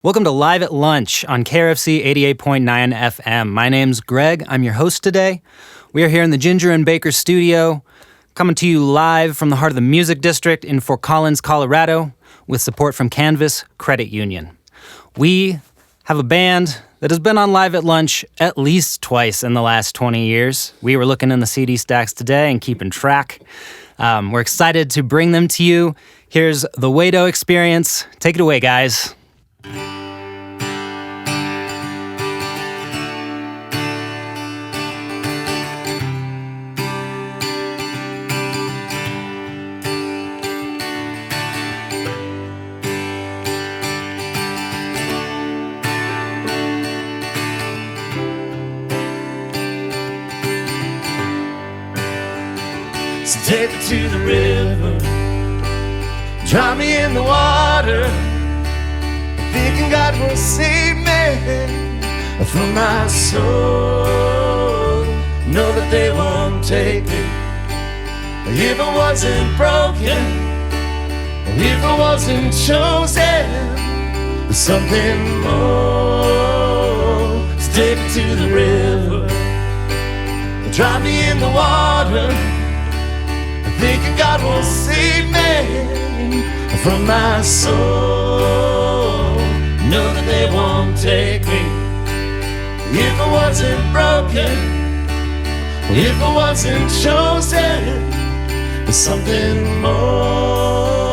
Welcome to Live at Lunch on KRFC 88.9 FM. My name's Greg. I'm your host today. We are here in the Ginger and Baker studio, coming to you live from the heart of the Music District in Fort Collins, Colorado, with support from Canvas Credit Union. We have a band that has been on Live at Lunch at least twice in the last 20 years. We were looking in the CD stacks today and keeping track. We're excited to bring them to you. Here's the Waido Experience. Take it away, guys. So take me to the river, drown me in the water, thinking God will save me from my soul. Know that they won't take me if I wasn't broken, if I wasn't chosen for something more. So take me to the river, drown me in the water, thinking God will save me from my soul. Know that they won't take me if I wasn't broken, if I wasn't chosen for something more.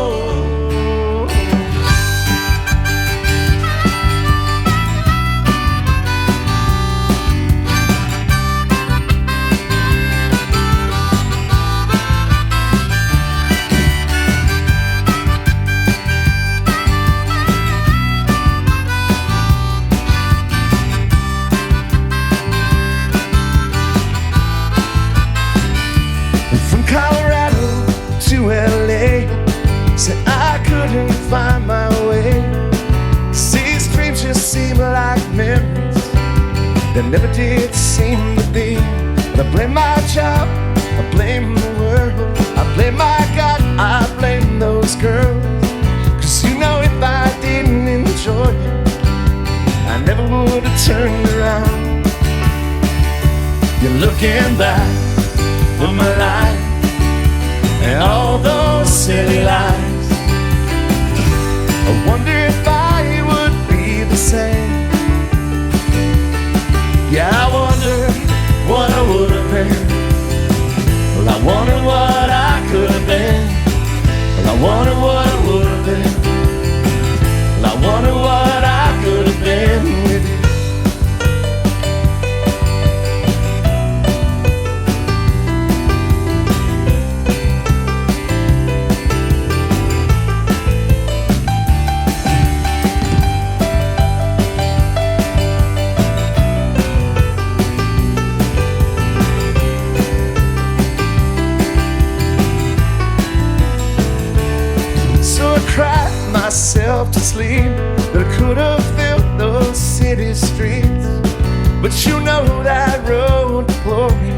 Said I couldn't find my way. These dreams just seem like memories that never did seem to be. But I blame my job, I blame the world, I blame my God, I blame those girls. Cause you know if I didn't enjoy it, I never would have turned around. You're looking back on my life and all those silly lies. I wonder if I would be the same. Yeah, I wonder what I would have been. Well, I wonder what I could have been. Well, I wonder what I would have been. Well, I wonder what I could have been with you. Myself to sleep, that I could have filled those city streets. But you know that road to glory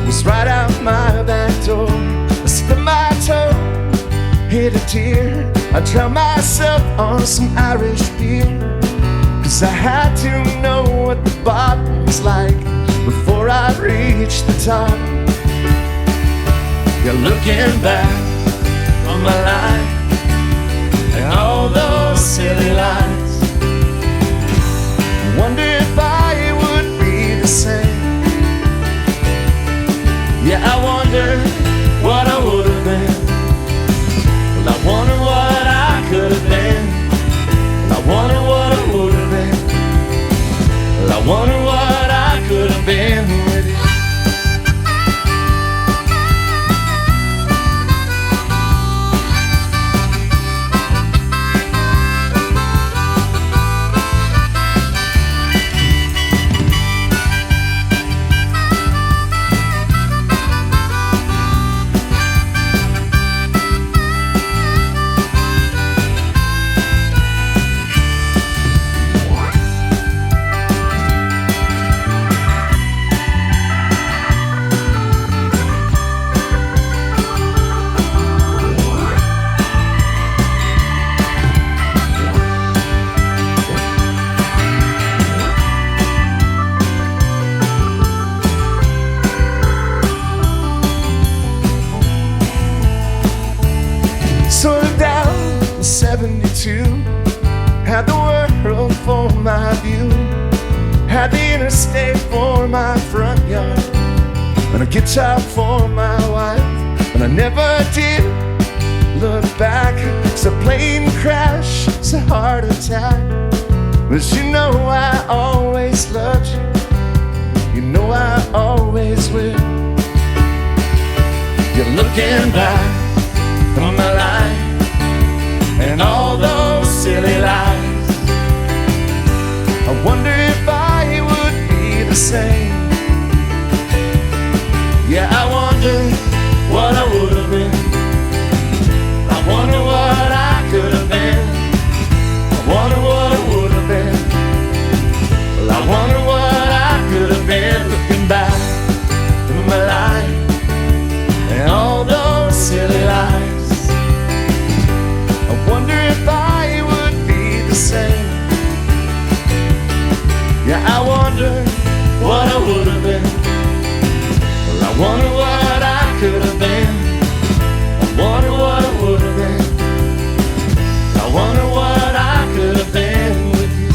was right out my back door. I stubbed my toe, hit a tear, I drowned myself on some Irish beer. Cause I had to know what the bottom was like before I reached the top. You're looking back on my life and all those silly lies. Wonder if I would be the same. Yeah, I wonder what I would have been. Well, I wonder what I could have been. Well, I wonder what I would have been. Well, I wonder what I could have been with you. Had the world for my view, had the interstate for my front yard, and a guitar for my wife. And I never did look back. It's a plane crash, it's a heart attack. But you know I always loved you, you know I always will. You're looking back on my life and all those silly lies. I wonder if I would be the same. Yeah, I wonder what I would have been. I wonder what I could have been. I wonder what I would have been. Well, I wonder what I could have been. Looking back through my life and all those silly lies. I wonder if I would be the same. Yeah, I wonder what I would have been. Well, I wonder what I could have been. I wonder what I would have been. I wonder what I could have been with you.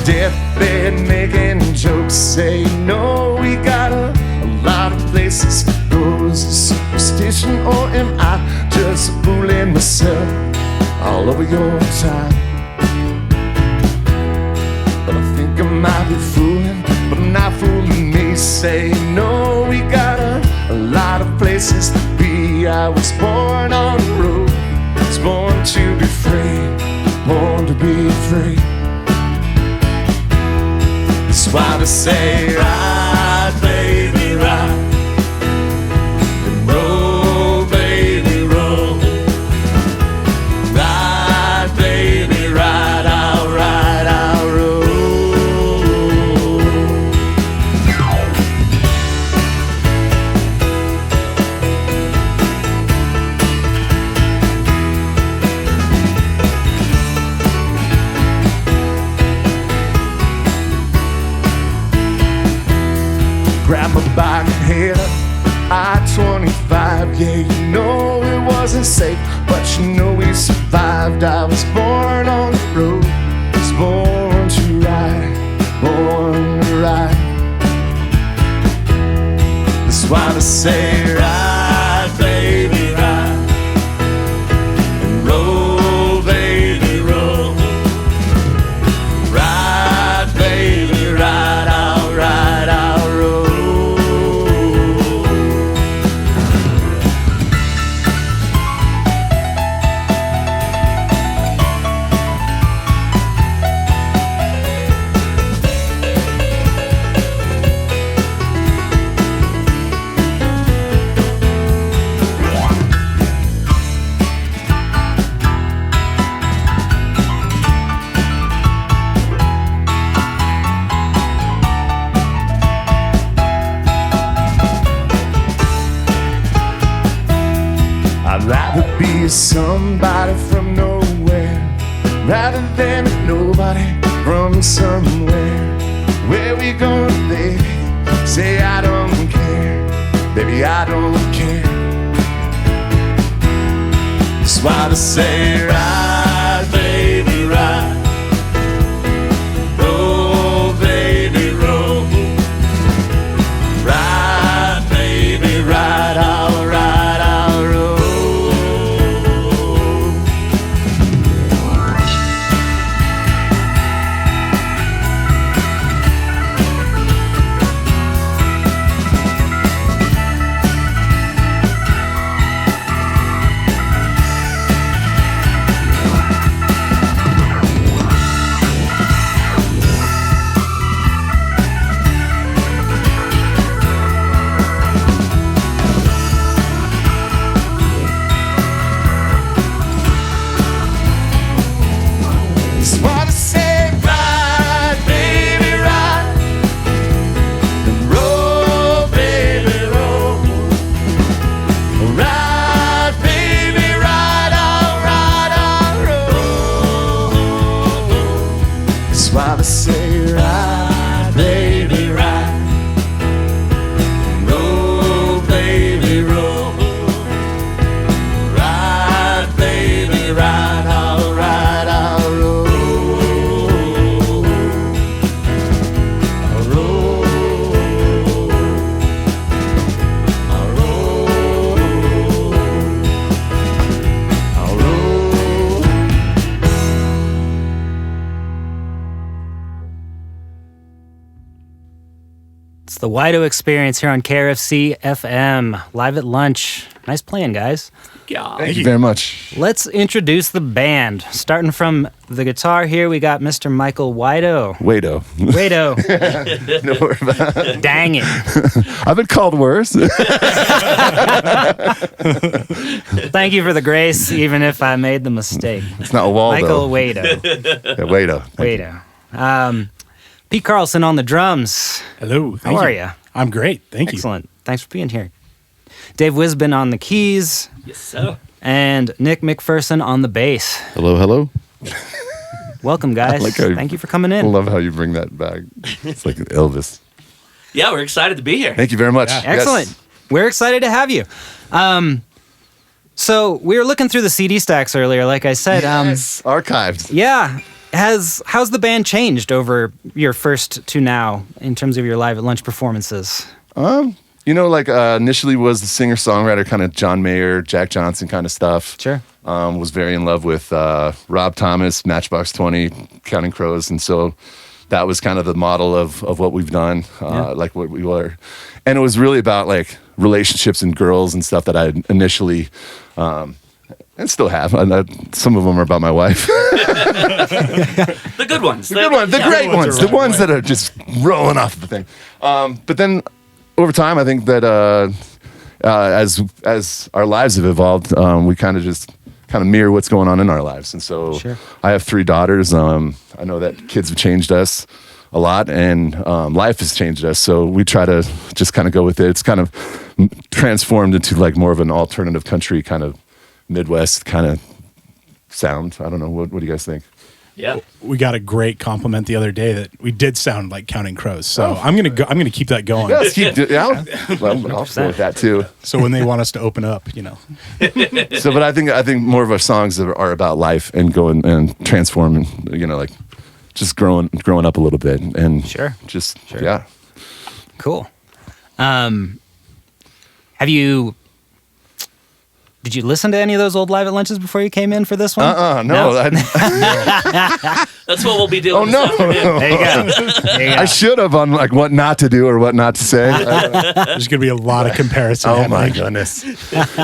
Deathbed making jokes, say no, we got a lot of places to go. Is it superstition or am I just fooling myself all over your time? But I think I might be fooling, but I'm not fooling me. Say no, we got a lot of places to be. I was born on the road, was born to be free, born to be free. That's why they say ride, baby, ride, and roll, baby, roll. Ride, baby, ride, I'll roll. Grab a bike and head up I-25. Yeah, you know it wasn't safe, but you know we survived. I was born on the road, was born to ride, born to ride. That's why they say ride, baby, ride, and roll, baby, roll. Ride, baby, ride, I'll ride, I'll roll. I'd rather be somebody from nowhere rather than nobody from somewhere. Where we going, baby? Say I don't care, baby, I don't care. That's why they say ride, baby, ride, roll, baby, roll. Ride, baby, ride, I'll ride, I'll roll. It's the Waido Experience here on KRFC FM, live at lunch. Nice playing, guys. Yeah. Thank you very much. Let's introduce the band. Starting from the guitar here, we got Mr. Michael Waido. Waido. Waido. Don't worry about it. Dang it. I've been called worse. Thank you for the grace, even if I made the mistake. It's not Waldo. Michael Waido. Yeah, Waido. Waido. Pete Carlson on the drums. Hello. How are you? I'm great. Thank you. Excellent. Thanks for being here. Dave Wisbin on the keys. Yes, sir. And Nick McPherson on the bass. Hello. Welcome, guys. Thank you for coming I in. love how you bring that back. It's like Elvis. Yeah, we're excited to be here. Thank you very much. Yeah. Excellent. Yes. We're excited to have you. So we were looking through the CD stacks earlier, like I said. Yes. Archived. Yeah. How's the band changed over your first to now in terms of your live at lunch performances? Initially was the singer-songwriter kind of John Mayer, Jack Johnson kind of stuff. Sure. Was very in love with Rob Thomas, Matchbox 20, Counting Crows, and so that was kind of the model of what we've done, like what we were. And it was really about like relationships and girls and stuff that I initially, and still have. Some of them are about my wife. The good ones. The good ones, the great ones, the ones that are just rolling off the thing. But then over time, I think that as our lives have evolved, we kind of mirror what's going on in our lives. And so Sure. I have 3 daughters. I know that kids have changed us a lot, and life has changed us. So we try to just kind of go with it. It's kind of transformed into like more of an alternative country kind of Midwest kind of sound. I don't know. What do you guys think? Yeah. We got a great compliment the other day that we did sound like Counting Crows. So I'm gonna keep that going. Yes, well, I'll go with that too. So when they want us to open up, So, but I think more of our songs are about life and going and transforming. Like just growing up a little bit and Sure. Yeah. Cool. Did you listen to any of those old live at lunches before you came in for this one? No. That's what we'll be doing. Oh this no. afternoon. There you go. There you go. I should have on like what not to do or what not to say. there's gonna be a lot of comparison. Oh my happening. goodness!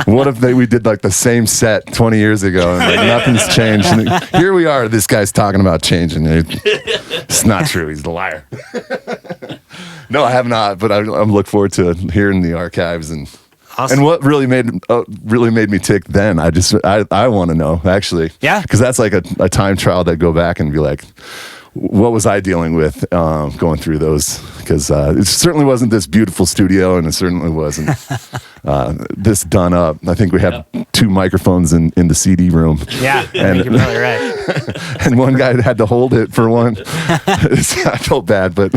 What if we did like the same set 20 years ago and like, nothing's changed? And here we are. This guy's talking about changing. It's not true. He's a liar. No, I have not. But I'm looking forward to hearing the archives and. Awesome. And what really made me tick then? I want to know actually. Yeah. Because that's like a time trial that go back and be like, what was I dealing with going through those? Because it certainly wasn't this beautiful studio, and it certainly wasn't this done up. I think we had 2 microphones in the CD room. Yeah, I think you're probably right. And one guy had to hold it for one. I felt bad, but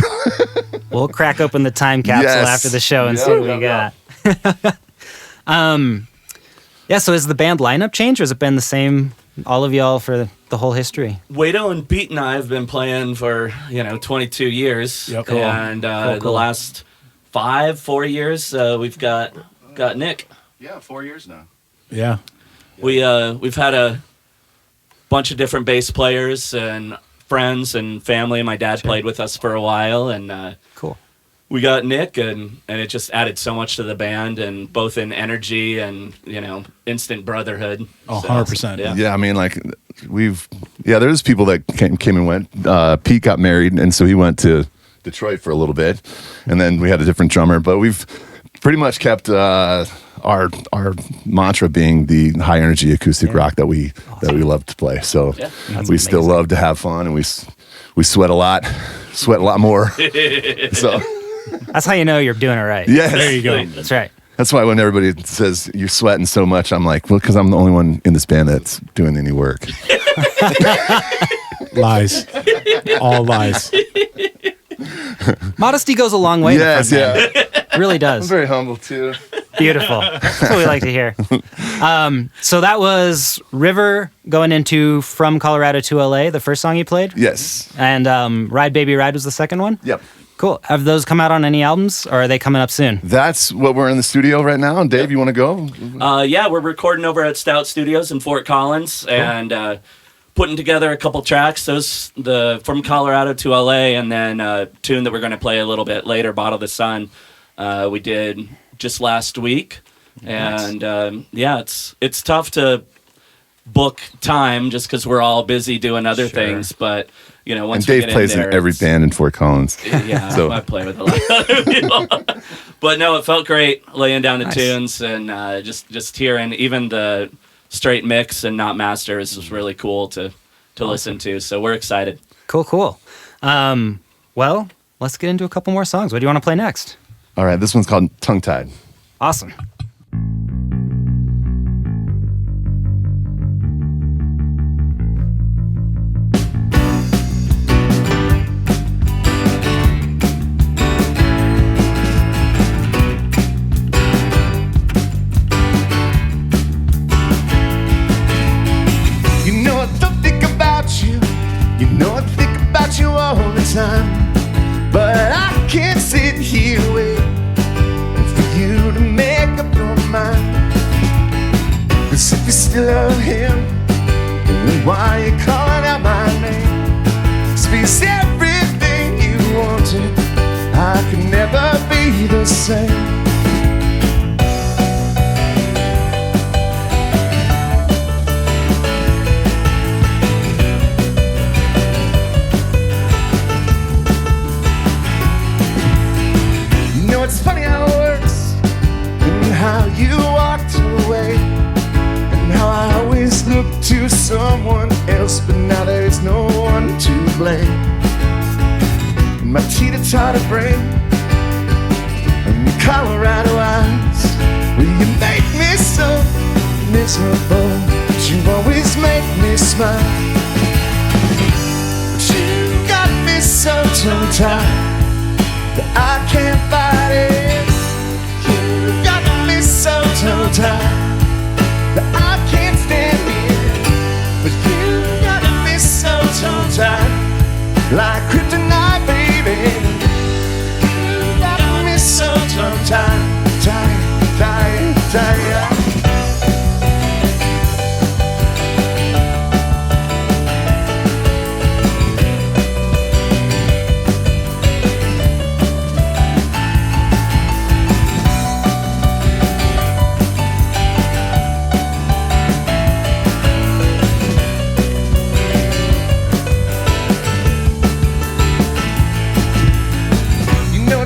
We'll crack open the time capsule Yes. after the show and see what we got. So has the band lineup changed, or has it been the same, all of y'all, for the whole history? Waido and Pete and I have been playing for 22 years. Yep. Cool. And Cool. the last 4 years, we've got Nick. yeah, 4 years now. Yeah. We've had a bunch of different bass players and friends and family. My dad played with us for a while, and Cool. we got Nick, and it just added so much to the band, and both in energy and instant brotherhood. Oh, So, 100%. Yeah. Yeah, I mean, like there's people that came and went. Pete got married, and so he went to Detroit for a little bit, and then we had a different drummer. But we've pretty much kept our mantra being the high energy acoustic rock that we love to play. So we still love to have fun, and we sweat a lot more. So That's how you know you're doing it right. yes, There you go. That's right. That's why when everybody says you're sweating so much, I'm like, well, because I'm the only one in this band that's doing any work. Lies. All lies. Modesty goes a long way. in the Yes, front band. yeah. Really I'm does. very humble too. Beautiful. That's what we like to hear. So that was River going into From Colorado to LA, the first song you played? Yes. And Ride Baby Ride was the second one? Yep. Cool. Have those come out on any albums, or are they coming up soon? That's what we're in the studio right now. And Dave, you want to go? Yeah, we're recording over at Stout Studios in Fort Collins, and putting together a couple tracks. Those from Colorado to LA, and then a tune that we're going to play a little bit later, "Bottle the Sun." We did just last week, and it's tough to book time just because we're all busy doing other things. But once and Dave we get plays in there, in every band in Fort Collins. Yeah, So- I play with a lot of other people. But no, it felt great laying down the Nice. tunes and just hearing even the straight mix and not masters was really cool to listen to. So we're excited. Cool. Well, let's get into a couple more songs. What do you want to play next? All right, this one's called Tongue Tied. Awesome. You know I don't think about you. You know I think about you all the time. But I can't sit here waiting for you to make up your mind. 'Cause if you still love him, then why are you calling out my name? 'Cause he's everything you wanted. I could never be the same. It's funny how it works, and how you walked away, and how I always look to someone else, but now there's no one to blame. And my teeter-totter brain and Colorado eyes, well, you make me so miserable, but you always make me smile. But you got me so tongue-tied that I can't fight it. You got me so tongue-tied that I can't stand it. But you got me so tongue-tied, like kryptonite, baby. You got me so tongue-tied, tied.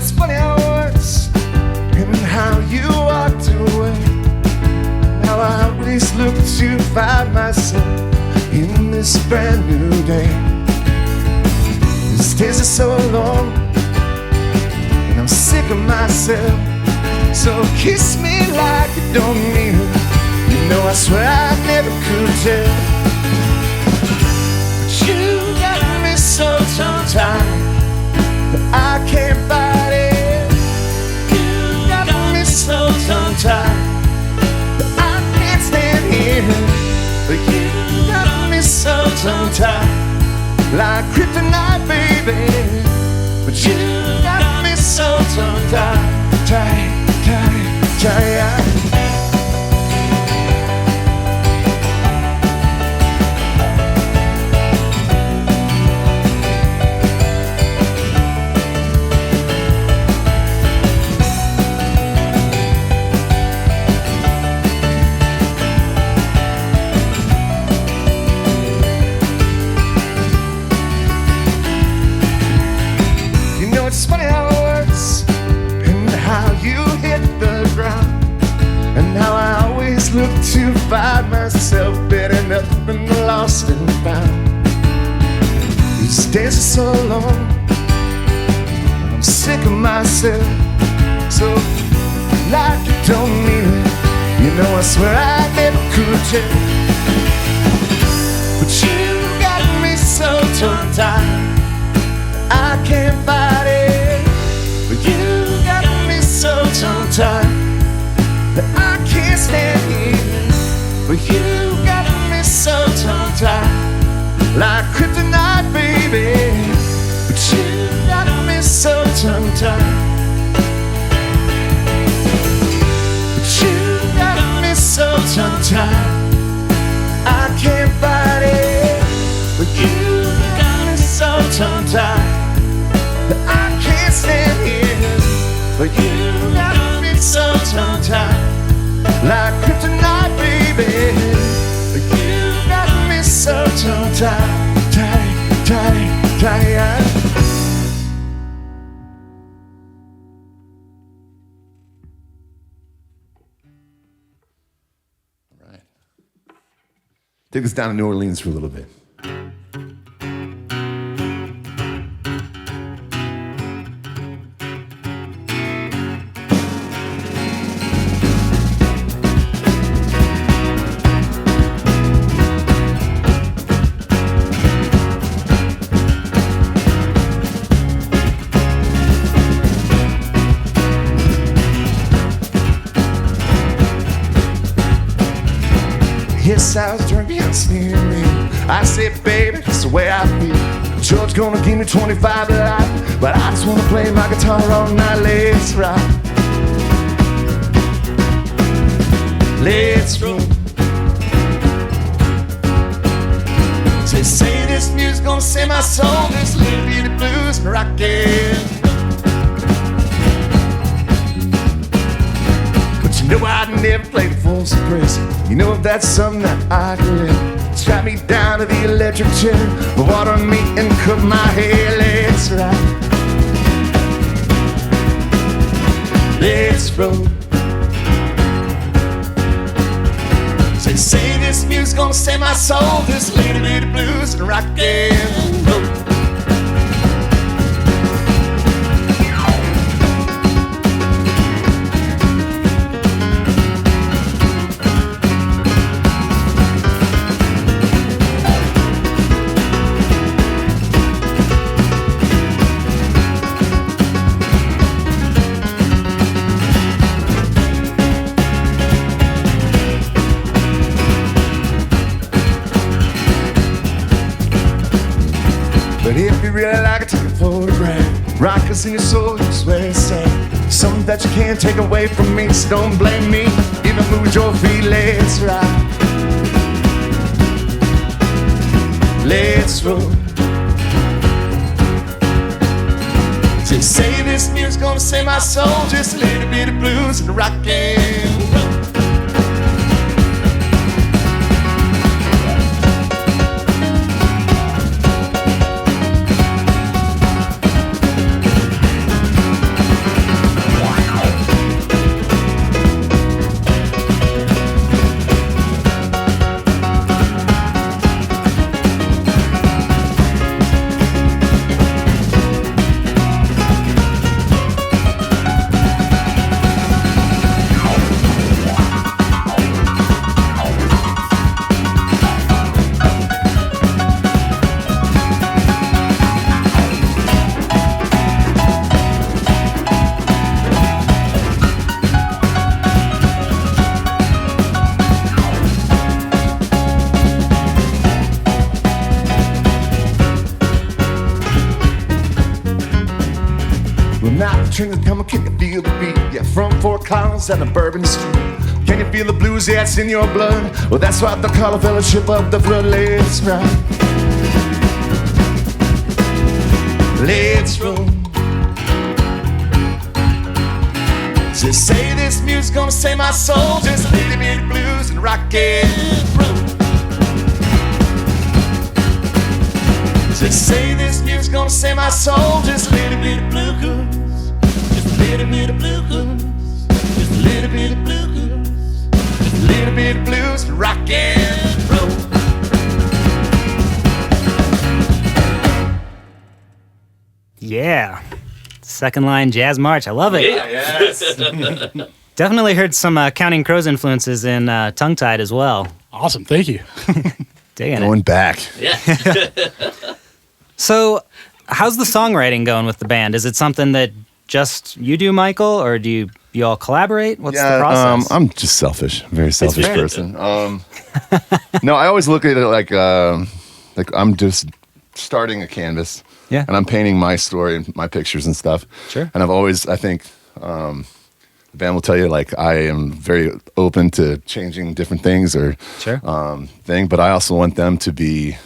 It's funny how it works, and how you walked away, and how I always look to find myself in this brand new day. These days are so long, and I'm sick of myself. So kiss me like you don't mean it. You know I swear I never could tell. But you got me so tongue-tied that I can't fight it. You got me so tongue-tied that I can't stand here. But you got me so tongue-tied, like kryptonite, baby. But you got me so tongue-tied, tied. It's funny how it works, and how you hit the ground, and how I always look to find myself better than the lost and found. These days are so long, and I'm sick of myself. So, like you don't mean it, you know I swear I never could tell. But you got me so tongue-tied, I can't fight it. But you got me so tongue-tied that I can't stand it. But you got me so tongue-tied, like kryptonite, baby. But you got me so tongue-tied. But you got me so tongue-tied, I can't fight it. tight. Right. Take us down to New Orleans for a little bit. Yes, I was drunk, yeah, sneering. I said, baby, that's the way I feel. George gonna give me 25 to life, but I just wanna play my guitar all night. Let's rock. Let's roll. Say this music's gonna save my soul. This little bit of blues and rockin'. You know I'd never play the full suppressor. You know if that's something that I can live. Strap me down to the electric chair, water me and cook my hair. Let's rock. Let's roll. Say this music's gonna save my soul. This little bit of blues and rock and roll. But if you really like it, take a photograph. Rock us in your soul, you swear it's sad. Something that you can't take away from me, so don't blame me. Even move your feet, let's rock. Let's roll. Just say this music's gonna save my soul. Just a little bit of blues and rock and roll. Come and can you feel the beat? Yeah, from Fort Collins and the Bourbon Street. Can you feel the blues? Yeah, it's in your blood. Well, that's why they call a fellowship of the blood. Let's rock. Let's roll. Just say this music's gonna save my soul. Just a little bit of blues and rock and roll. Just say this music's gonna save my soul. Just a little bit of blues. Little bit of blues, just a little bit of blues, just a little bit of blues, rock and roll. Yeah. Second line jazz march. I love it. Yeah, yes. Definitely heard some Counting Crows influences in Tongue Tied as well. Awesome. Thank you. Digging Going it. back. Yeah. So, how's the songwriting going with the band? Is it something that just you do, Michael, or do you all collaborate? What's the process? I'm just selfish. Very selfish fair. person. No, I always look at it like I'm just starting a canvas. Yeah. And I'm painting my story and my pictures and stuff. Sure. And I think the band will tell you, like, I am very open to changing different things or Sure. but I also want them to be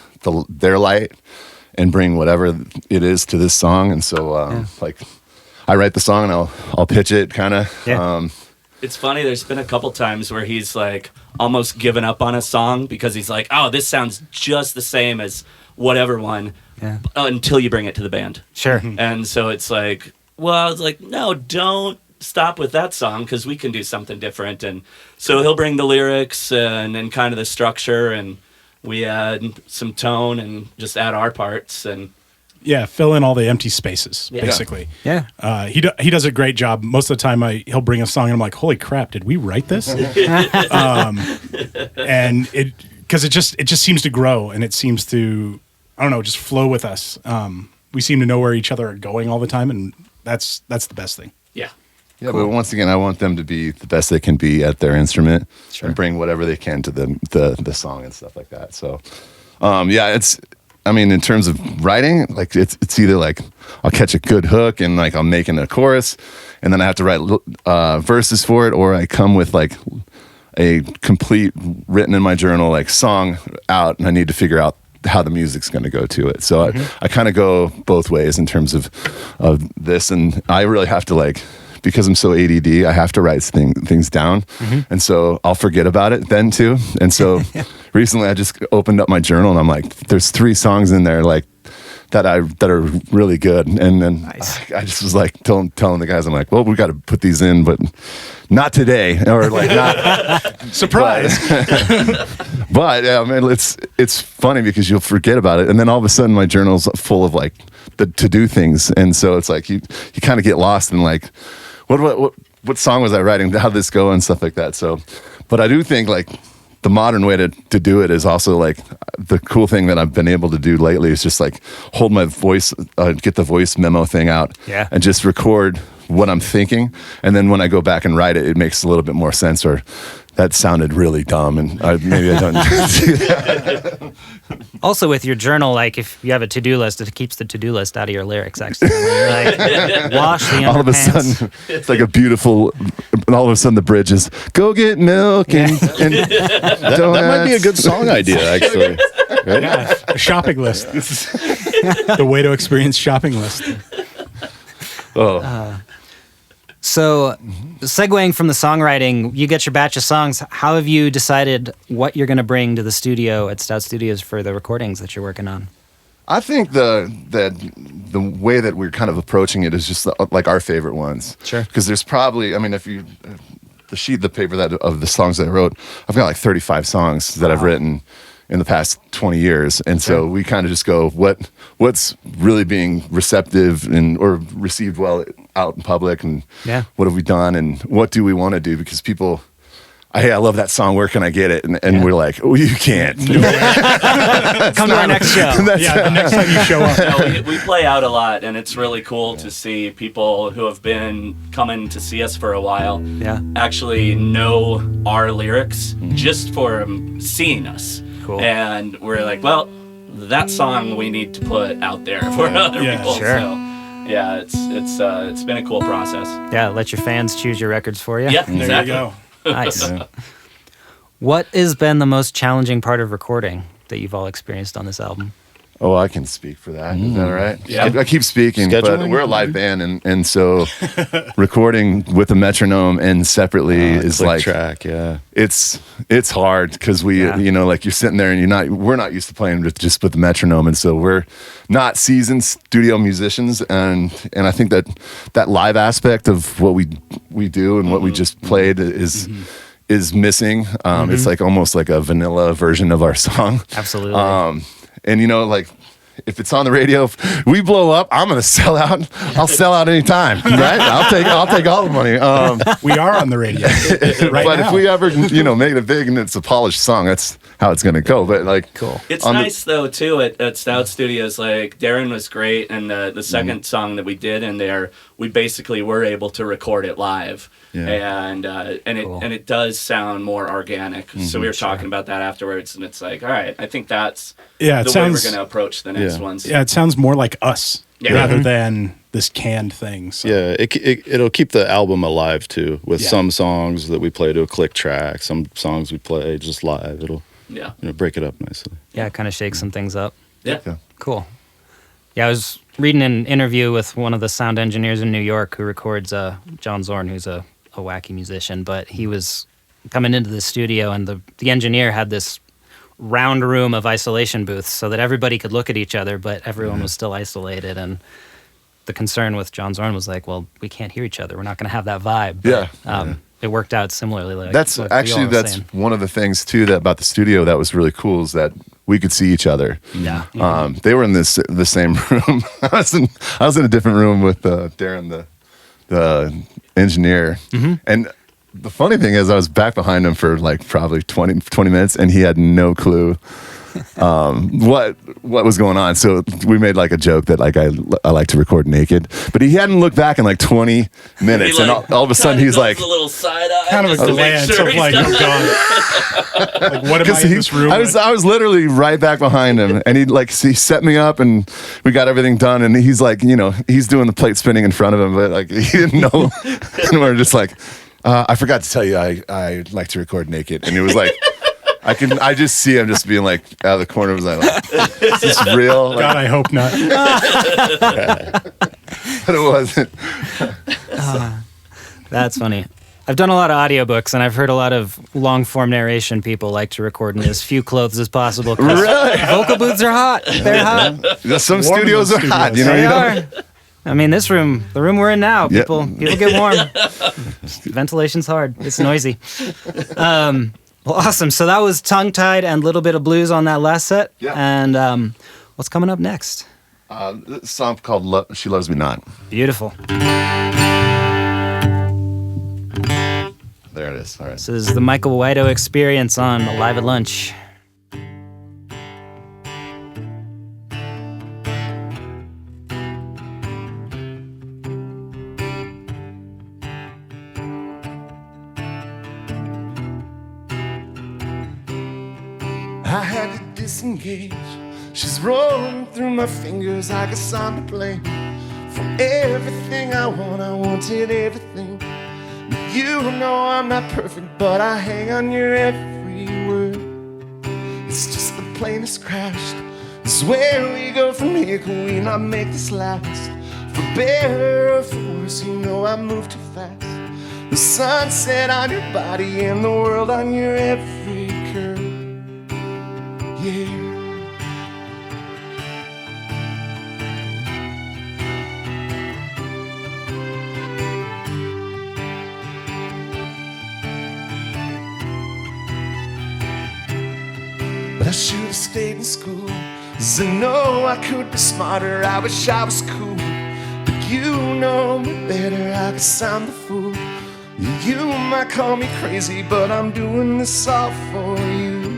their light and bring whatever it is to this song. And so, like, I write the song and I'll pitch it kind of. Yeah. It's funny. There's been a couple times where he's like almost given up on a song because he's like, "Oh, this sounds just the same as whatever one," until you bring it to the band. Sure. And so it's like, well, I was like, no, don't stop with that song because we can do something different. And so he'll bring the lyrics and kind of the structure, and we add some tone and just add our parts and. Yeah, fill in all the empty spaces, basically. Yeah. He does a great job. Most of the time, he'll bring a song, and I'm like, holy crap, did we write this? And because it just seems to grow, and it seems to, I don't know, just flow with us. We seem to know where each other are going all the time, and that's the best thing. Yeah. Yeah, but once again, I want them to be the best they can be at their instrument and bring whatever they can to the song and stuff like that. So, in terms of writing, like it's either like I'll catch a good hook and like I'm making a chorus, and then I have to write verses for it, or I come with like a complete written in my journal like song out, and I need to figure out how the music's going to go to it. So I kind of go both ways in terms of this, and I really have to like. Because I'm so ADD, I have to write things down. And so I'll forget about it then too. And so recently I just opened up my journal and I'm like, there's 3 songs in there like that are really good. And then I just was like telling the guys, I'm like, well, we got to put these in, but not today, or like not surprise. But yeah, I mean, it's funny because you'll forget about it. And then all of a sudden my journal's full of like the to-do things. And so it's like, you kind of get lost in like, what song was I writing? How'd this go? And stuff like that. So, but I do think like the modern way to do it is also like the cool thing that I've been able to do lately is just like hold my voice, get the voice memo thing out and just record what I'm thinking. And then when I go back and write it, it makes a little bit more sense, or that sounded really dumb. And maybe I don't do that. Also, with your journal, like if you have a to-do list, it keeps the to-do list out of your lyrics. Actually, you're like, wash the underpants. All of a sudden, it's like a beautiful. And all of a sudden, the bridge is "Go get milk and that might be a good song idea, actually. Right? Yeah, a shopping list. The Waido Experience shopping list. So, segueing from the songwriting, you get your batch of songs. How have you decided what you're going to bring to the studio at Stout Studios for the recordings that you're working on? I think the way that we're kind of approaching it is just like our favorite ones. Sure. Because there's probably, I mean, if you the sheet, the paper of the songs that I wrote, I've got like 35 songs that I've written in the past 20 years. And so we kind of just go, what's really being receptive or received well out in public, and what have we done, and what do we want to do? Because people, hey, I love that song, where can I get it? And we're like, oh, you can't. Come to our next show. The next time you show up. No, we play out a lot, and it's really cool to see people who have been coming to see us for a while actually know our lyrics just for seeing us. Cool. And we're like, well, that song we need to put out there for other people. Sure. So, yeah, it's been a cool process. Yeah, let your fans choose your records for you. Yeah, There exactly. you go. Nice. What has been the most challenging part of recording that you've all experienced on this album? Oh, I can speak for that. Is that all right? Yeah. I keep speaking, but Scheduling? we're a live band, and so recording with a metronome and separately is click like track, it's hard because we like you're sitting there and we're not used to playing with the metronome, and so we're not seasoned studio musicians, and I think that live aspect of what we do and what we just played is missing. It's like almost like a vanilla version of our song. Absolutely. And like if it's on the radio, if we blow up, I'm gonna sell out. I'll sell out anytime, right? I'll take all the money. We are on the radio right But now. if we ever make it big and it's a polished song, that's how it's gonna go. But like, Cool. It's nice though too at Stout Studios. Like Darren was great, and the second song that we did in there, we basically were able to record it live, and it does sound more organic. So we were talking about that afterwards, and it's like, all right, I think that's the way we're going to approach the next ones. Yeah, it sounds more like us Yeah. rather than this canned thing. So. Yeah, it'll keep the album alive too, with some songs that we play to a click track, some songs we play just live. It'll break it up nicely. Yeah, kind of shake some things up. Yeah. Cool. Yeah, I was reading an interview with one of the sound engineers in New York who records John Zorn, who's a a wacky musician, but he was coming into the studio, and the engineer had this round room of isolation booths so that everybody could look at each other, but everyone was still isolated. And the concern with John Zorn was like, well, we can't hear each other. We're not going to have that vibe. But, it worked out similarly. Like that's actually one of the things too that about the studio that was really cool is that we could see each other. Yeah. They were in the same room. I was in a different room with Darren, the engineer, and the funny thing is I was back behind him for like probably 20 minutes, and he had no clue what was going on. So we made like a joke that like I like to record naked, but he hadn't looked back in like 20 minutes, and all of a sudden he's like a little side eye, kind of a glance of like, oh god, like what am I in this room? I was literally right back behind him, and he set me up, and we got everything done, and he's like, he's doing the plate spinning in front of him, but like he didn't know, and we're just like, I forgot to tell you I like to record naked, and he was like. I just see him just being like out of the corner of his eye, like, is this real? Like, God, I hope not. But it wasn't. That's funny. I've done a lot of audiobooks, and I've heard a lot of long-form narration people like to record in as few clothes as possible. Really? Vocal booths are hot. They're hot. Some studios are hot. They are. I mean, the room we're in now, people get warm. Ventilation's hard. It's noisy. Well, awesome. So that was Tongue Tied and Little Bit of Blues on that last set. Yeah. And what's coming up next? This song called She Loves Me Not. Beautiful. There it is. All right. This is the Michael Waido Experience on Live at Lunch. I had to disengage. She's rolling through my fingers. I guess I'm to blame for everything I wanted everything. You know I'm not perfect, but I hang on your every word. It's just the plane has crashed. It's where we go from here. Can we not make this last? For better or for worse, you know I move too fast. The sunset on your body and the world on your every curve. Yeah. But I should have stayed in school, 'cause I know I could be smarter. I wish I was cool, but you know me better. I guess I'm the fool. You might call me crazy, but I'm doing this all for you.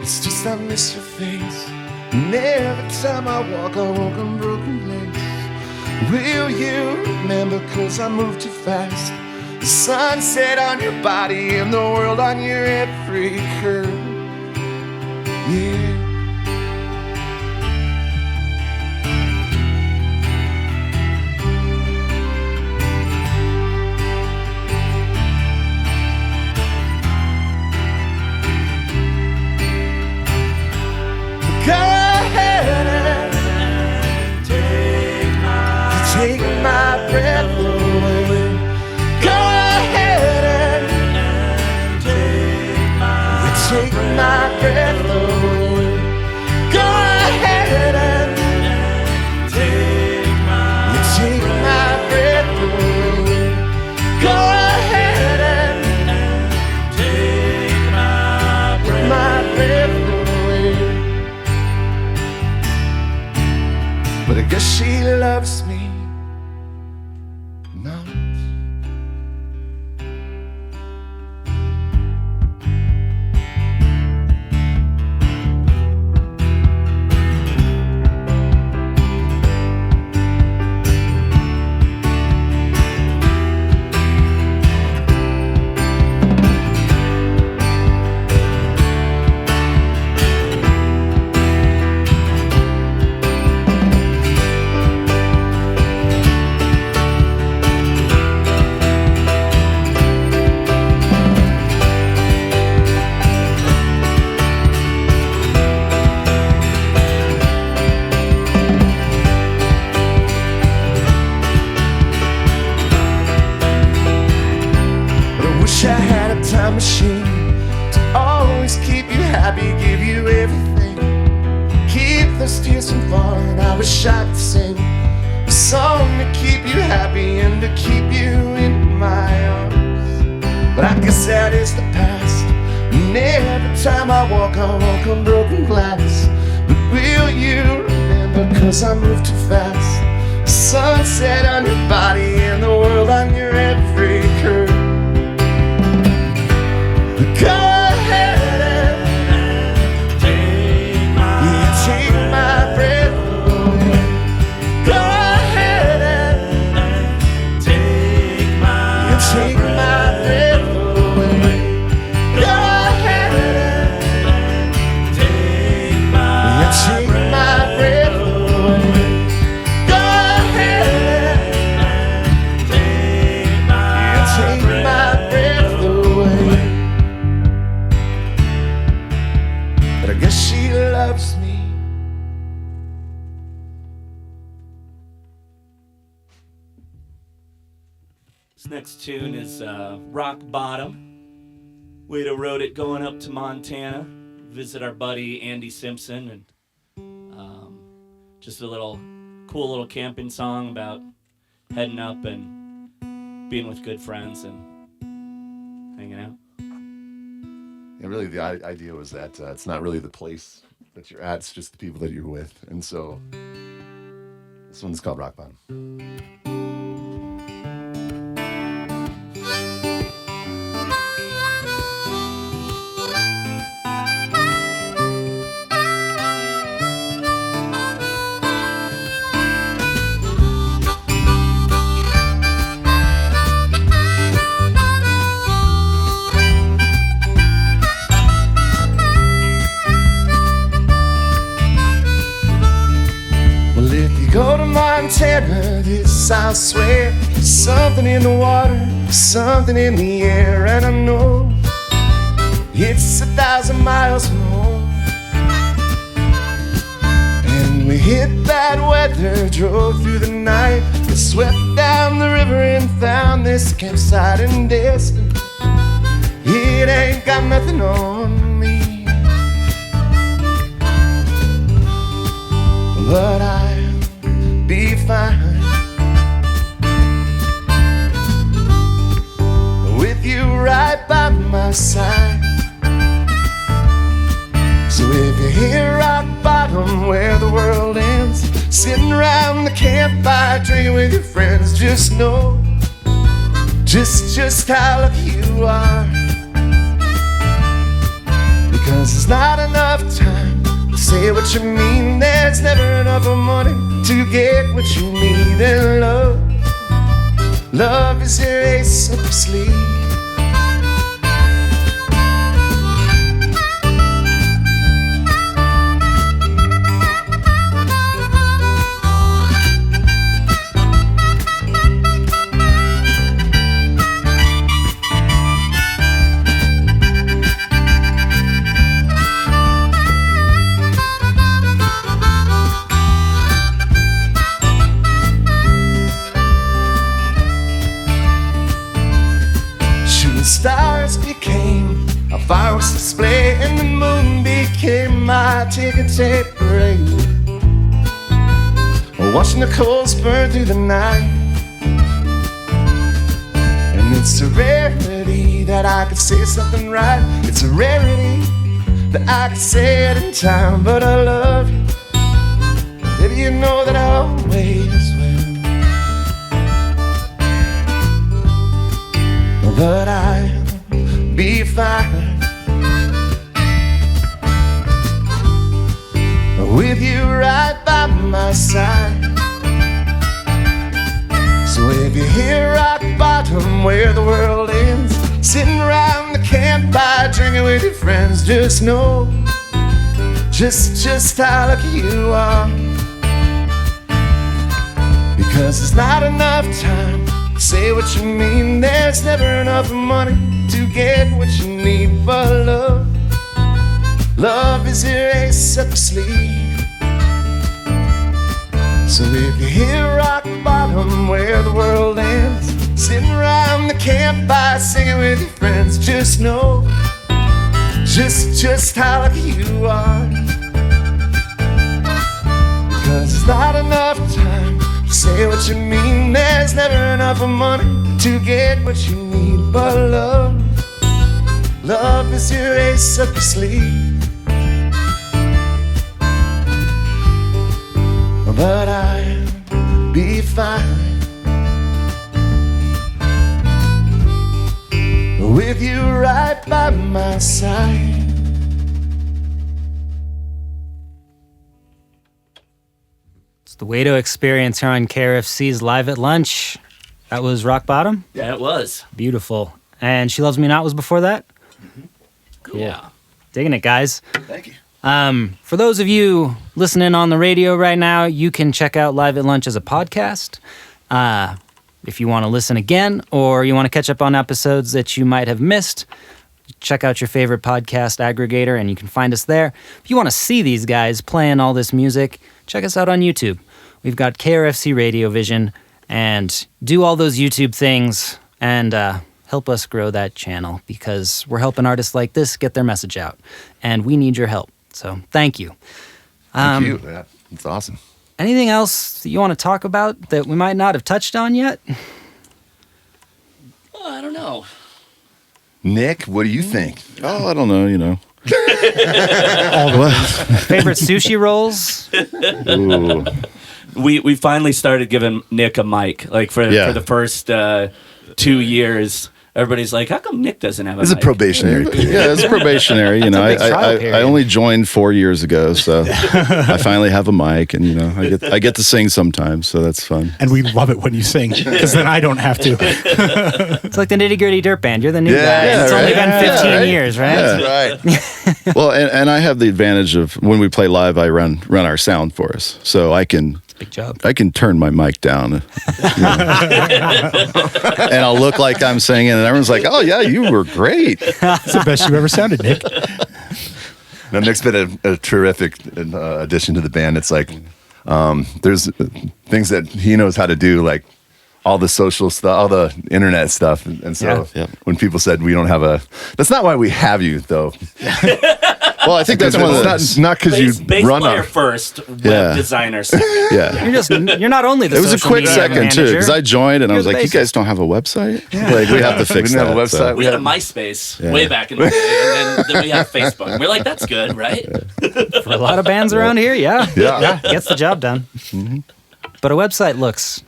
It's just I miss your face, and every time I walk on broken legs. Will you remember, 'cause I move too fast? The sunset on your body and the world on your every curve. Yeah. Go ahead and take my breath away. Go ahead and take my breath away. Go ahead and take my breath away. Go ahead and take my breath away. But I guess she loves me not. machine to always keep you happy, give you everything, keep those tears from falling. I wish I could sing a song to keep you happy and to keep you in my arms. But I guess that is the past, and every time I walk on broken glass. But will you remember, 'cause I move too fast, sunset on your body and the world on your every curve. Go ahead and take my breath away. Go ahead and take my breath away. Go ahead and take my breath away. Go ahead and take my breath away. But I guess she loves me. This next tune is Rock Bottom. Waido wrote it going up to Montana, visit our buddy Andy Simpson, and just a cool little camping song about heading up and being with good friends and hanging out. And really, the idea was that it's not really the place that you're at; it's just the people that you're with. And so, this one's called Rock Bottom. Go to Montana, this I'll swear. Something in the water, something in the air, and I know it's 1,000 miles from home. And we hit bad weather, drove through the night, we swept down the river and found this campsite in Destin. It ain't got nothing on me, but I'll be fine with you right by my side. So if you're here rock bottom where the world ends, sitting around the campfire drinking with your friends, just know just how lucky you are. Because there's not enough time to say what you mean. There's never enough money to get what you need. And love is your ace up your sleeve. Stars became a fireworks display, and the moon became my ticker tape parade. Watching the coals burn through the night, and it's a rarity that I could say something right. It's a rarity that I could say it in time. But I love you, baby, you know that I always will. But I'll be fine with you right by my side. So if you're here rock bottom where the world ends, sitting around the campfire drinking with your friends, just know just how lucky you are. Because there's not enough time to say what you mean. There's never enough money to get what you need. But love is your ace up your sleeve. So if you're here rock bottom where the world ends, sitting around the campfire singing with your friends. Just know just how lucky you are. Cause there's not enough time to say what you mean. There's never enough of money to get what you need. But love is your ace up your sleeve. But I'll be fine with you right by my side. It's the Waido Experience here on KRFC's Live at Lunch. That was Rock Bottom. Yeah, it was. Beautiful. And She Loves Me Not was before that? Cool. Yeah. Digging it, guys. Thank you. For those of you listening on the radio right now, you can check out Live at Lunch as a podcast. If you want to listen again or you want to catch up on episodes that you might have missed, check out your favorite podcast aggregator and you can find us there. If you want to see these guys playing all this music, check us out on YouTube. We've got KRFC RadioVision, and do all those YouTube things and help us grow that channel, because we're helping artists like this get their message out, and we need your help. So thank you. Thank you. Yeah, it's awesome. Anything else that you want to talk about that we might not have touched on yet? I don't know. Nick, what do you think? Oh, I don't know, you know. Favorite sushi rolls? Ooh. We finally started giving Nick a mic. Like for the first 2 years, everybody's like, "How come Nick doesn't have a This is mic?" a probationary period. Yeah, it's probationary. You know, a big trial period. I only joined 4 years ago, so I finally have a mic, and you know, I get to sing sometimes, so that's fun. And we love it when you sing, because then I don't have to. It's like the Nitty Gritty Dirt Band. You're the new Yeah, guy. yeah, It's only right. been 15 Yeah, right. years, right? Yeah. That's right. Well, and I have the advantage of when we play live, I run our sound for us, so I can Big job. turn my mic down, you know. And I'll look like I'm singing, and everyone's like, "Oh yeah, you were great." It's the best you've ever sounded, Nick. No, Nick's been a terrific addition to the band. It's like there's things that he knows how to do, like all the social stuff, all the internet stuff. And so Yeah. when people said we don't have that's not why we have you, though. Well, I think that's one of the. It's not because you Bass run player a. first, web Yeah. designer second. Yeah. You're not only the It was a social quick media second too, manager. because I joined and I You're was the like, "You bassist. guys don't have a website? Like, we have to fix We didn't have a that." so- website. We had a MySpace way back in the day, and then we had Facebook. We're like, that's good, right? For a lot of bands around here, yeah. Yeah. Gets the job done. But a website looks,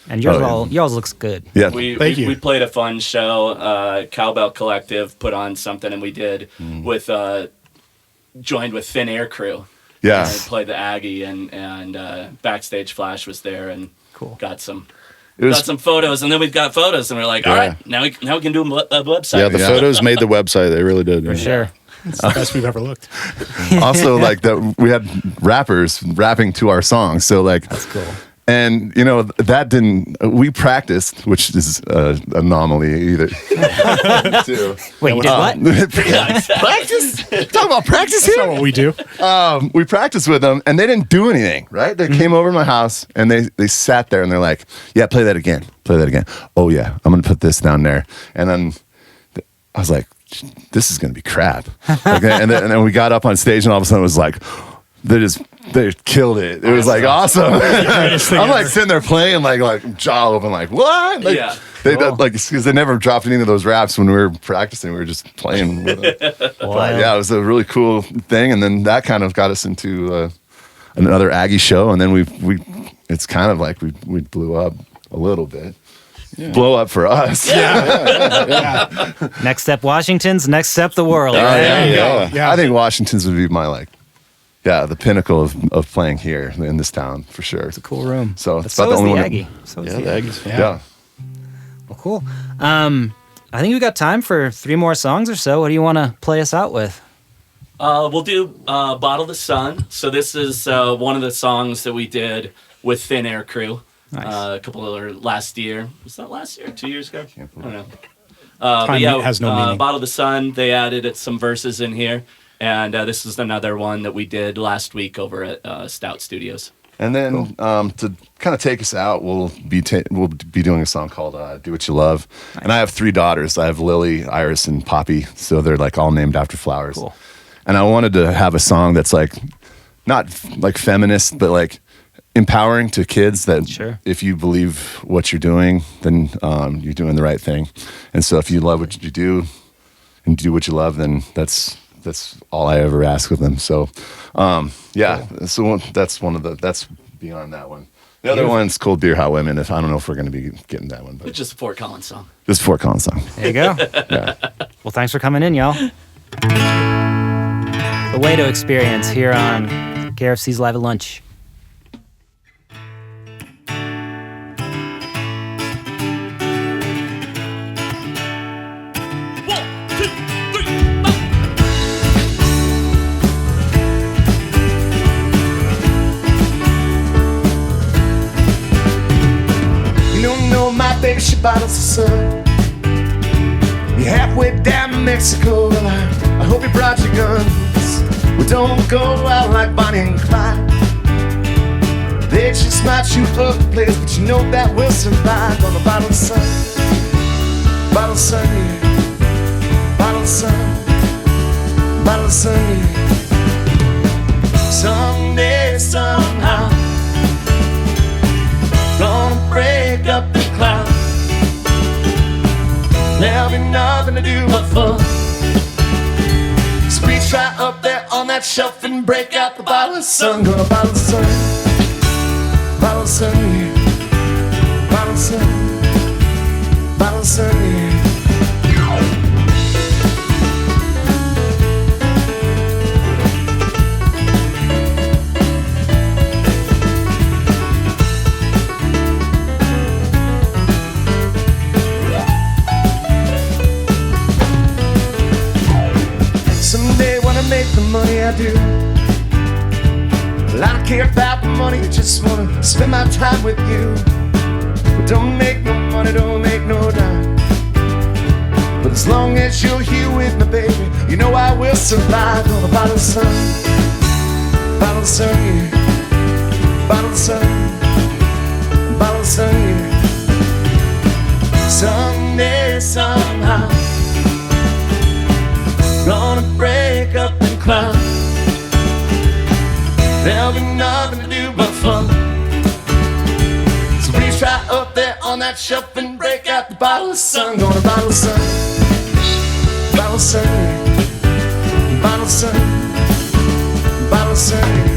and yours looks good. Yeah. Thank you. We played a fun show. Cowbell Collective put on something, and we did with joined with Thin Air Crew. Yeah. And played the Aggie, and Backstage Flash was there, and Cool. got some It was- got some photos, and then we've got photos, and we're like, all Yeah. right, now we can do a website. Yeah, the photos made the website. They really did. For sure. It's the best we've ever looked. Also, like we had rappers rapping to our songs. So like, That's cool. and you know we practiced, which is an anomaly either. too. Wait, you did what? Practice? Talking about practice That's not here? what we do. We practiced with them, and they didn't do anything. Right? They came over to my house, and they sat there, and they're like, "Yeah, play that again. Play that again. Oh yeah, I'm gonna put this down there." And then I was like, "This is gonna be crap." Okay, and then we got up on stage, and all of a sudden it was like, they killed it. It was like awesome. I'm like sitting there playing, like jaw open, like what? Like, Yeah. They like because they never dropped any of those raps when we were practicing. We were just playing with them. But yeah, it was a really cool thing, and then that kind of got us into another Aggie show, and then we it's kind of like we blew up a little bit. Yeah. Blow up for us. Next step, Washington's. Next step, the world. Oh, right? yeah. Yeah. I think Washington's would be my the pinnacle of playing here in this town for sure. It's a Cool room. So But it's so about is the only the one. Aggie. So is Yeah, the the Aggie. Aggies. Yeah. Well, cool. I think we got time for 3 more songs or so. What do you want to play us out with? We'll do Bottle the Sun. So this is one of the songs that we did with Thin Air Crew. Nice. A couple of last year. Was that last year? 2 years ago? I don't know. Time But yeah, has no meaning. Bottle the Sun, they added some verses in here. And this is another one that we did last week over at Stout Studios. And then to kind of take us out, we'll be doing a song called "Do What You Love." Nice. And I have 3 daughters. I have Lily, Iris, and Poppy. So they're like all named after flowers. Cool. And I wanted to have a song that's like not like feminist, but like empowering to kids. That if you believe what you're doing, then you're doing the right thing. And so if you love what you do and do what you love, then that's all I ever ask of them. So, yeah. Cool. So that's beyond that one. The other one's Cold Beer, Hot Women. I don't know if we're going to be getting that one, but it's just a Fort Collins song. Just a Fort Collins song. There you go. Yeah. Well, thanks for coming in, y'all. The Waido Experience here on KRFC's Live at Lunch. Baby, she bottles the sun. You're halfway down to Mexico. Well, I hope you brought your guns. We don't go out like Bonnie and Clyde. They just might shoot up the place, but you know that we'll survive on the bottle of sun. Bottle of sun, yeah. Bottle of sun. Bottle of sun, yeah. Someday, somehow, gonna break up the cloud. There'll be nothing to do but fun. So reach right up there on that shelf and break out the bottle of sun. Gonna bottle of sun. Bottle of sun, yeah. Bottle of sun. Bottle of sun, yeah. Someday when I make the money I do, well, I don't care about the money, I just wanna spend my time with you. But don't make no money, don't make no dime. But as long as you're here with me, baby, you know I will survive on a bottle of sun. Bottle of sun, yeah. Bottle of sun. Bottle of sun, yeah. Someday, somehow, gonna break up and cloud. There'll be nothing to do but fun. So reach right up there on that shelf and break out the bottle of sun. Gonna bottle of sun. Bottle of sun, yeah. Bottle of sun. Bottle of sun, yeah.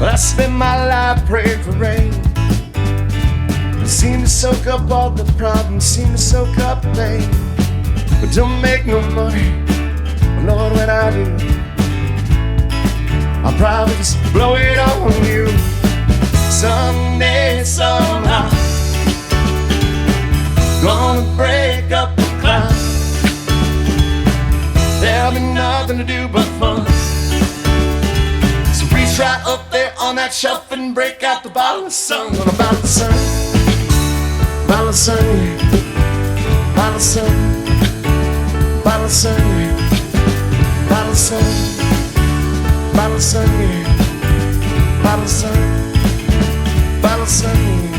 I spend my life praying for rain. I seem to soak up all the problems, seem to soak up the pain. But don't make no money, oh Lord, when I do, I'll probably just blow it on you. Someday, somehow, gonna break up the cloud. There'll be nothing to do but fun. So reach right up there on that shelf and break out the bottle of sun. Gonna bottle of sun. Bottle of sun, yeah. Bottle of sun. Bottle of sun, yeah. Bottle of sun. Bottle of sun, yeah. Bottle of sun. Bottle of sun, yeah.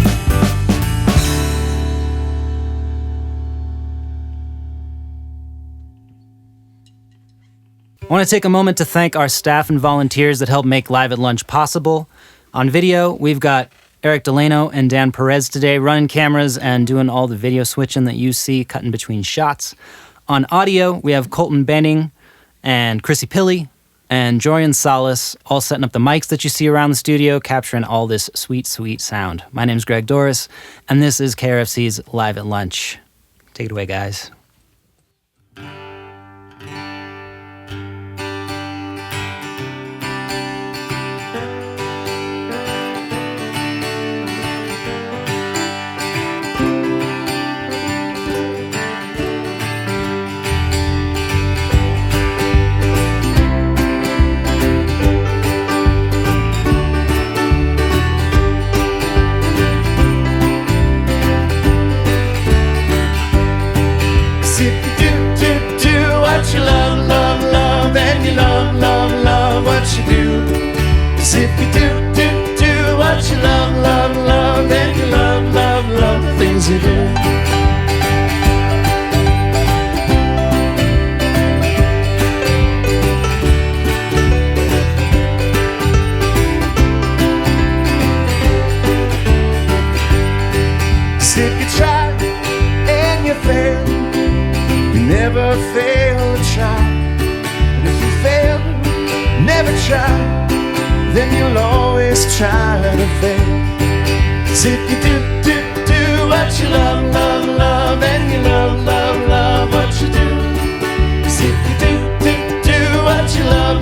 I want to take a moment to thank our staff and volunteers that help make Live at Lunch possible. On video, we've got Eric Delano and Dan Perez today running cameras and doing all the video switching that you see, cutting between shots. On audio, we have Colton Boening and Chrissy Pilley and Joy and Solace, all setting up the mics that you see around the studio, capturing all this sweet, sweet sound. My name's Greg Douras, and this is KRFC's Live at Lunch. Take it away, guys. If you do what you love, then you love the things you do. So if you try and you fail, you never fail to try. And if you fail, never try, then you'll always try to fail. 'Cause if you do what you love, then you love what you do. 'Cause if you do what you love,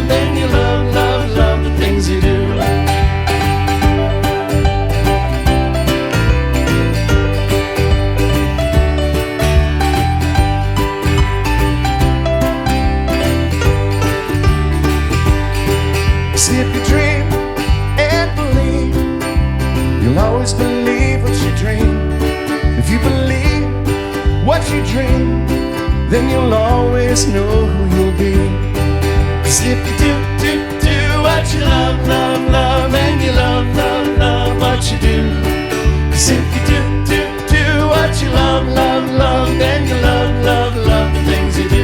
then you love the things you do. If you dream and believe, you'll always believe what you dream. If you believe what you dream, then you'll always know who you'll be. 'Cause if you do what you love, then you love what you do. 'Cause if you do what you love, then you love the things you do.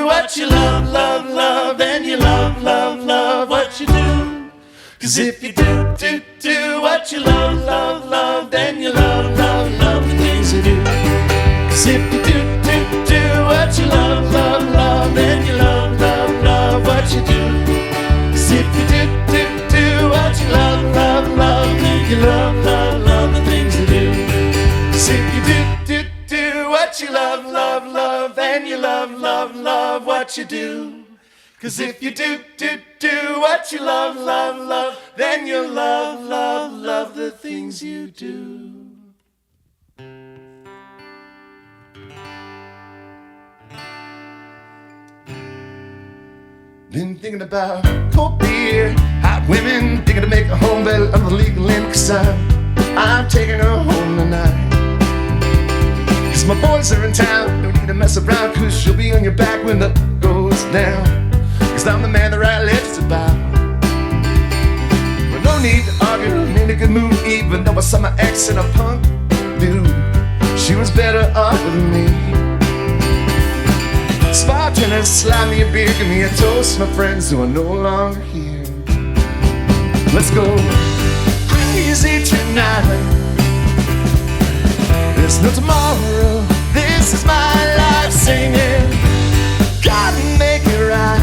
What you love, then you love what you do. 'Cause if you do what you love, then you love the things you do. 'Cause if you do what you love, then you love what you do. 'Cause if you do what you love, then you love the things you do. 'Cause if you do what you love, then you love what you do. 'Cause if you do what you love, then you love the things you do. Been thinking about cold beer, hot women, thinking to make a home better under the legal limit. 'Cause I'm taking her home tonight. 'Cause my boys are in town, don't need to mess around, 'cause she'll be on your back when the goes down. 'Cause I'm the man that right lips about. But no need to argue, made a good move, even though I saw my ex in a punk dude. She was better off with me. Bartender, slide me a beer, give me a toast, my friends who are no longer here. Let's go crazy tonight. There's no tomorrow, this is my life singing. Gotta make it right.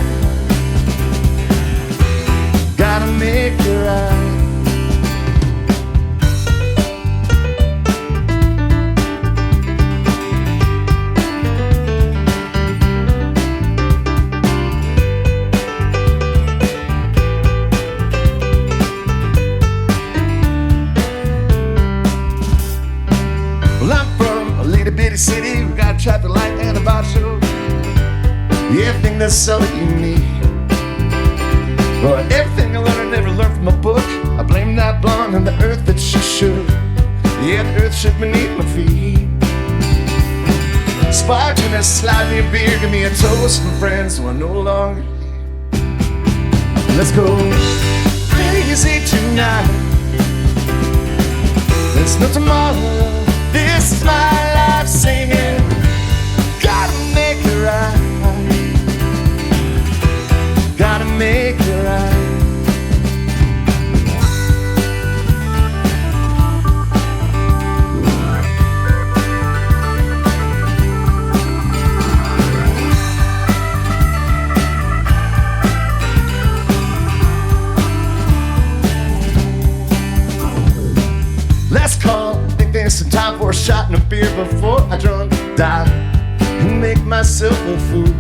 Gotta make it right. City, we got a traffic light and a bar show. Everything that's so unique. But everything I learned, I never learned from a book. I blame that blonde on the earth that she shook. Yeah, the earth shook beneath my feet. Sparking a slide me a beer, give me a toast from friends who are no longer here. Let's go crazy tonight. There's no tomorrow, this is my life singing. Gotta make it right. pour a shot and a beer before I drunk dive and make myself a fool.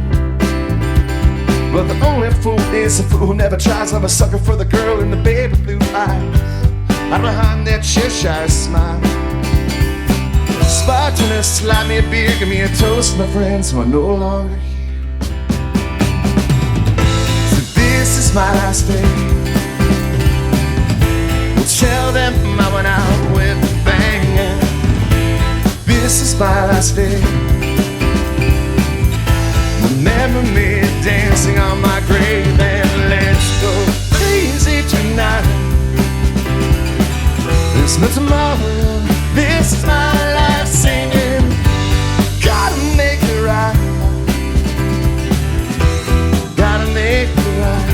But the only fool is a fool who never tries. I'm a sucker for the girl in the baby blue eyes, out behind that Cheshire smile. Bartender, slide me a beer, give me a toast, my friends who are no longer here. So this is my last day. We'll tell them I went out with a bang. This is my last day. Remember me dancing on my grave, and let's go crazy tonight. There's no tomorrow. This is my life singing. Gotta make it right. Gotta make it right.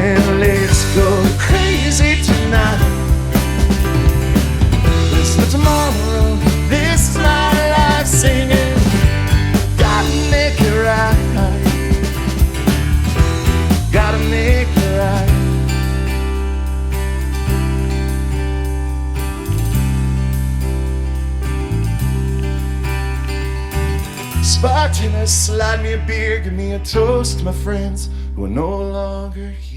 And let's go crazy tonight. There's no tomorrow. This is my life singing. Gotta make it right. Gotta make it right. Bartender, slide me a beer, give me a toast, my friends who are no longer here.